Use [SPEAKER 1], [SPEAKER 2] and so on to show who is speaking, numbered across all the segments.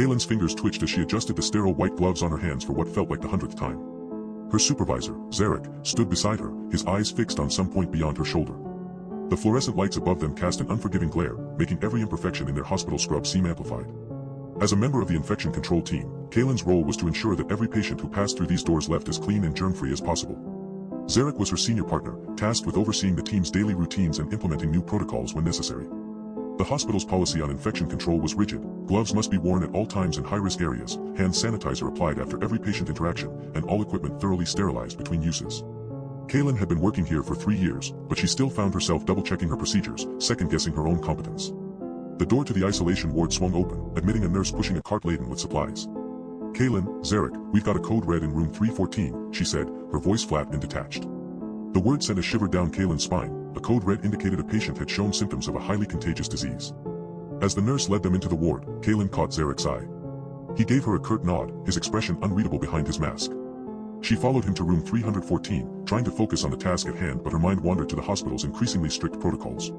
[SPEAKER 1] Kaylin's fingers twitched as she adjusted the sterile white gloves on her hands for what felt like the 100th time. Her supervisor, Zarek, stood beside her, his eyes fixed on some point beyond her shoulder. The fluorescent lights above them cast an unforgiving glare, making every imperfection in their hospital scrub seem amplified. As a member of the infection control team, Kaylin's role was to ensure that every patient who passed through these doors left as clean and germ-free as possible. Zarek was her senior partner, tasked with overseeing the team's daily routines and implementing new protocols when necessary. The hospital's policy on infection control was rigid. Gloves must be worn at all times in high-risk areas, hand sanitizer applied after every patient interaction, and all equipment thoroughly sterilized between uses. Kaylin had been working here for 3 years, but she still found herself double-checking her procedures, second-guessing her own competence. The door to the isolation ward swung open, admitting a nurse pushing a cart laden with supplies. "Kaylin, Zarek, we've got a code red in room 314, she said, her voice flat and detached. The word sent a shiver down Kaylin's spine. A code red indicated a patient had shown symptoms of a highly contagious disease. As the nurse led them into the ward, Kaylin caught Zarek's eye. He gave her a curt nod, his expression unreadable behind his mask. She followed him to room 314, trying to focus on the task at hand, but her mind wandered to the hospital's increasingly strict protocols.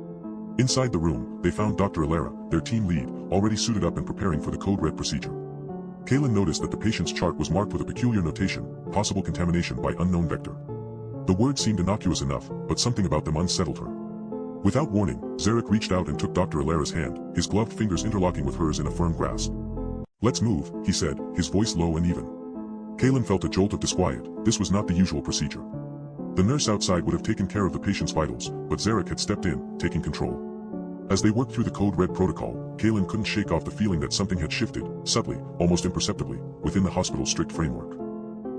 [SPEAKER 1] Inside the room, they found Dr. Alara, their team lead, already suited up and preparing for the code red procedure. Kaylin noticed that the patient's chart was marked with a peculiar notation, possible contamination by unknown vector. The words seemed innocuous enough, but something about them unsettled her. Without warning, Zarek reached out and took Dr. Alara's hand, his gloved fingers interlocking with hers in a firm grasp. "Let's move," he said, his voice low and even. Kaylin felt a jolt of disquiet. This was not the usual procedure. The nurse outside would have taken care of the patient's vitals, but Zarek had stepped in, taking control. As they worked through the code red protocol, Kaylin couldn't shake off the feeling that something had shifted, subtly, almost imperceptibly, within the hospital's strict framework.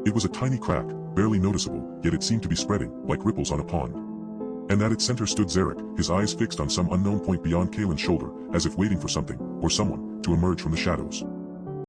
[SPEAKER 1] It was a tiny crack, barely noticeable, yet it seemed to be spreading, like ripples on a pond. And at its center stood Zarek, his eyes fixed on some unknown point beyond Kaylin's shoulder, as if waiting for something, or someone, to emerge from the shadows.